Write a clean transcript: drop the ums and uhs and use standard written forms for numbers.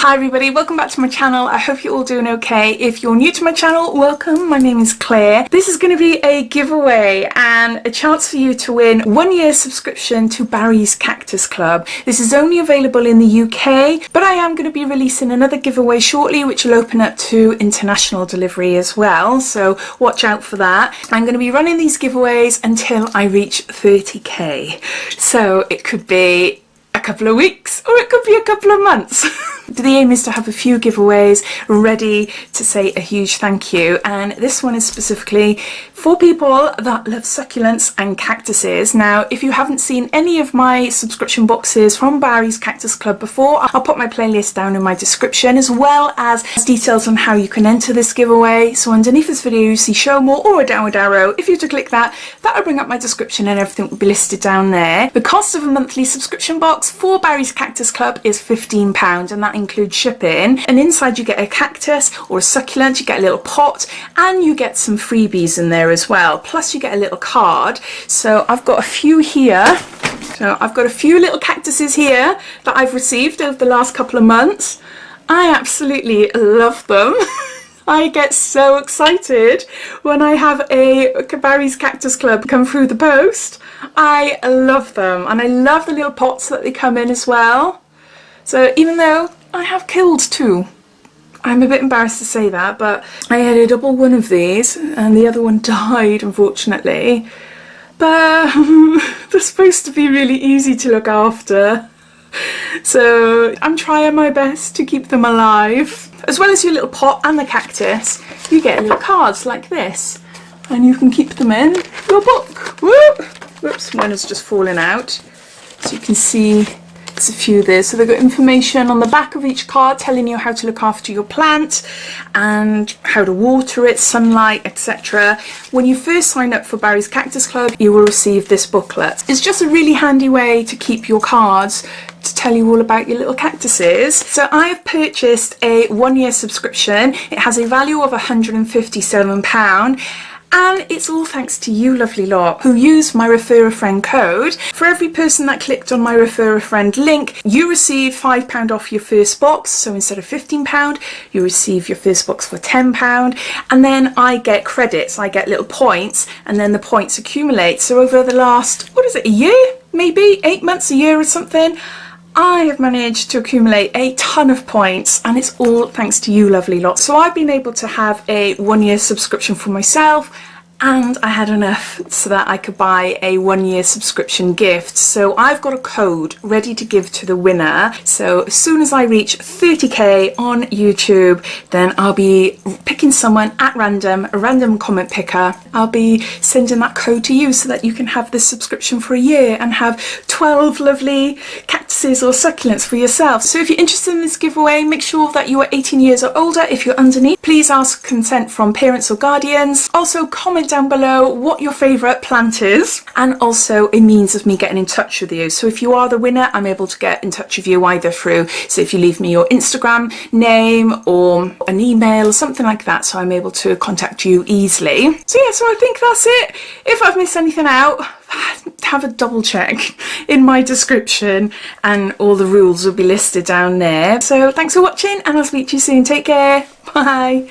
Hi everybody, welcome back to my channel. I hope you're all doing okay. If you're new to my channel, welcome. My name is Claire. This is going to be a giveaway and a chance for you to win 1 year subscription to Barry's Cactus Club. This is only available in the UK, but I am going to be releasing another giveaway shortly which will open up to international delivery as well, so watch out for that. I'm going to be running these giveaways until I reach 30k, so it could be a couple of weeks or it could be a couple of months. The aim is to have a few giveaways ready to say a huge thank you, and this one is specifically for people that love succulents and cactuses. Now, if you haven't seen any of my subscription boxes from Barry's Cactus Club before, I'll put my playlist down in my description, as well as details on how you can enter this giveaway. So underneath this video you see show more or a downward arrow. If you were to click that, that'll bring up my description and everything will be listed down there. The cost of a monthly subscription box for Barry's Cactus Club is £15, and that includes shipping. And inside you get a cactus or a succulent, you get a little pot, and you get some freebies in there as well. Plus you get a little card. So I've got a few here. So I've got a few little cactuses here that I've received over the last couple of months. I absolutely love them. I get so excited when I have a Barry's Cactus Club come through the post. I love them, and I love the little pots that they come in as well. So even though I have killed two, I'm a bit embarrassed to say that, but I had a double one of these and the other one died, unfortunately. But they're supposed to be really easy to look after, so I'm trying my best to keep them alive. As well as your little pot and the cactus, you get little cards like this, and you can keep them in your book. Whoop! Whoops, one has just fallen out. So you can see there's a few there. So they've got information on the back of each card telling you how to look after your plant and how to water it, sunlight, etc. When you first sign up for Barry's Cactus Club, you will receive this booklet. It's just a really handy way to keep your cards to tell you all about your little cactuses. So I have purchased a 1 year subscription. It has a value of £157. and it's all thanks to you lovely lot who used my refer a friend code. For every person that clicked on my refer a friend link, you receive £5 off your first box. So instead of £15, you receive your first box for £10, and then I get credits, I get little points, and then the points accumulate. So over the last, what is it, a year? Maybe 8 months, a year or something, I have managed to accumulate a ton of points, and it's all thanks to you lovely lot. So I've been able to have a 1 year subscription for myself, and I had enough so that I could buy a 1 year subscription gift. So I've got a code ready to give to the winner. So as soon as I reach 30k on YouTube, then I'll be picking someone at random, a random comment picker. I'll be sending that code to you so that you can have this subscription for a year and have 12 lovely cactuses or succulents for yourself. So if you're interested in this giveaway, make sure that you are 18 years or older. If you're underneath, please ask consent from parents or guardians. Also comment down below what your favourite plant is, and also a means of me getting in touch with you. So if you are the winner, I'm able to get in touch with you either through, so if you leave me your Instagram name or an email or something like that, so I'm able to contact you easily. So yeah, so I think that's it. If I've missed anything out, have a double check in my description and all the rules will be listed down there. So thanks for watching, and I'll speak to you soon. Take care. Bye.